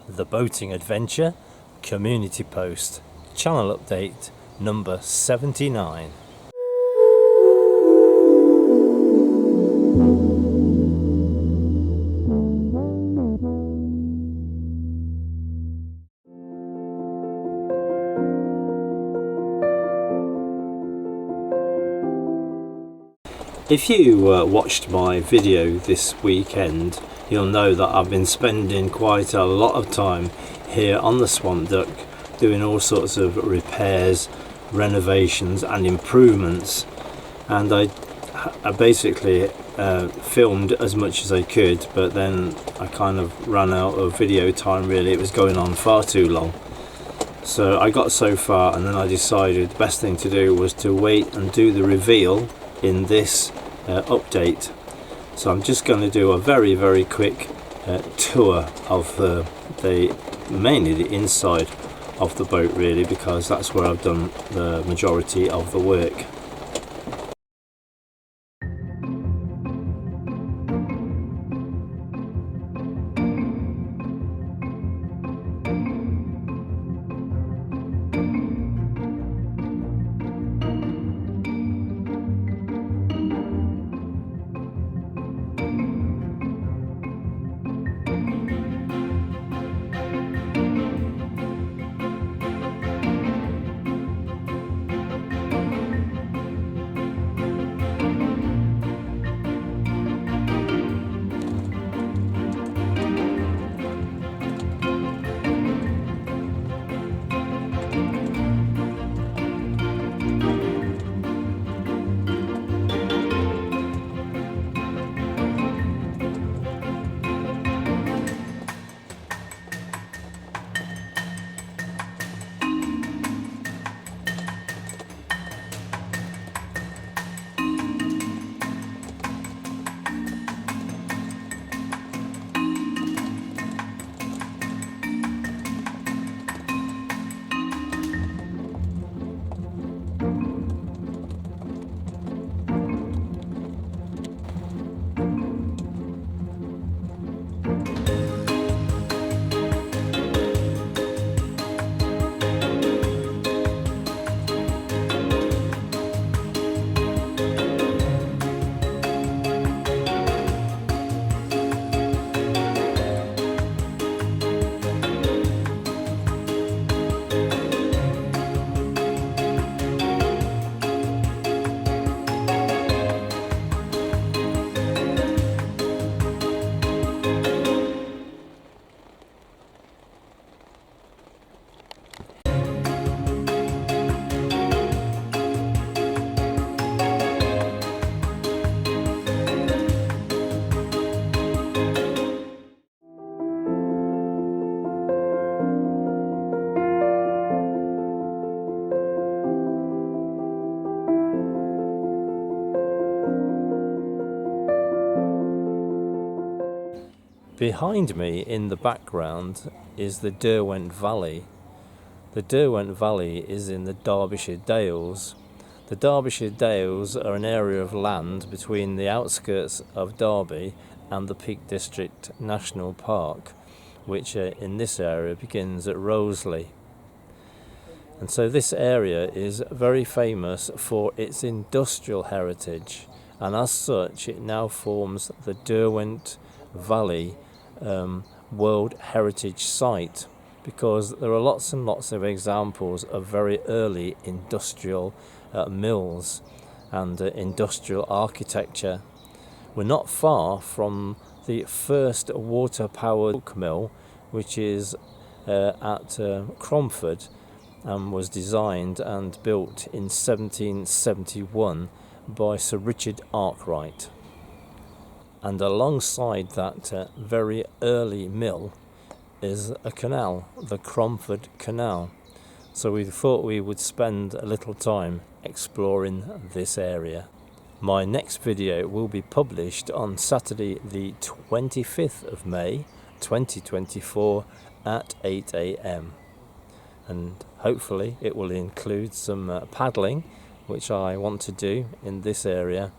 The Boating Adventure Community Post, channel update number 79. If you watched my video this weekend, you'll know that I've been spending quite a lot of time here on the Swamp Duck doing all sorts of repairs, renovations and improvements, and I basically filmed as much as I could, but then I kind of ran out of video time. Really, it was going on far too long, so I got so far and then I decided the best thing to do was to wait and do the reveal in this update. So I'm just going to do a very quick tour of mainly the inside of the boat, really, because that's where I've done the majority of the work. Behind me in the background is the Derwent Valley. The Derwent Valley is in the Derbyshire Dales. The Derbyshire Dales are an area of land between the outskirts of Derby and the Peak District National Park, which in this area begins at Roseley. And so this area is very famous for its industrial heritage, and as such it now forms the Derwent Valley World Heritage Site, because there are lots and lots of examples of very early industrial mills and industrial architecture. We're not far from the first water-powered mill, which is at Cromford, and was designed and built in 1771 by Sir Richard Arkwright. And alongside that very early mill is a canal, the Cromford Canal. So we thought we would spend a little time exploring this area. My next video will be published on Saturday the 25th of May 2024 at 8 AM. And hopefully it will include some paddling, which I want to do in this area,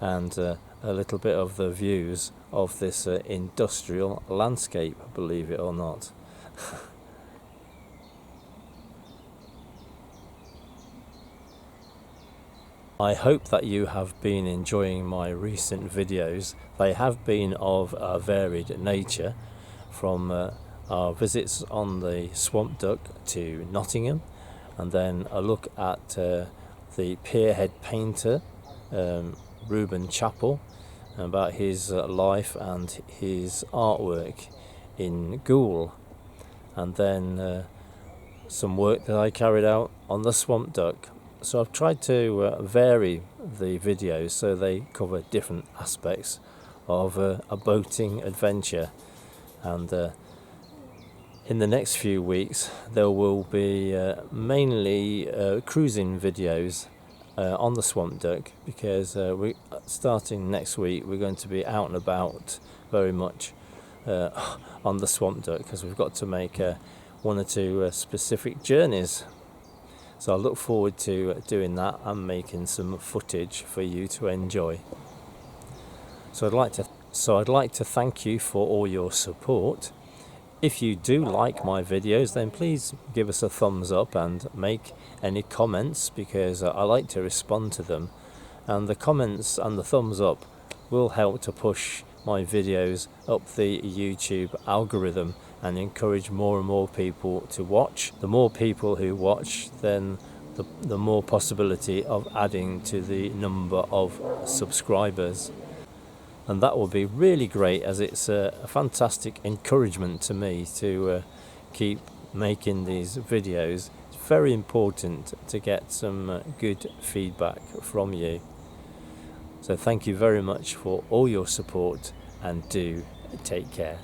and a little bit of the views of this industrial landscape, believe it or not. I hope that you have been enjoying my recent videos. They have been of a varied nature, from our visits on the Swamp Duck to Nottingham, and then a look at the Pierhead painter Reuben Chappell, about his life and his artwork in Goole, and then some work that I carried out on the Swamp Duck. So I've tried to vary the videos so they cover different aspects of a boating adventure, and in the next few weeks there will be mainly cruising videos on the Swamp Duck, because starting next week we're going to be out and about very much on the Swamp Duck, because we've got to make one or two specific journeys. So I look forward to doing that and making some footage for you to enjoy. So I'd like to thank you for all your support. If you do like my videos, then please give us a thumbs up and make any comments, because I like to respond to them, and the comments and the thumbs up will help to push my videos up the YouTube algorithm and encourage more and more people to watch. The more people who watch, then the more possibility of adding to the number of subscribers. And that will be really great, as it's a fantastic encouragement to me to keep making these videos. It's very important to get some good feedback from you. So thank you very much for all your support, and do take care.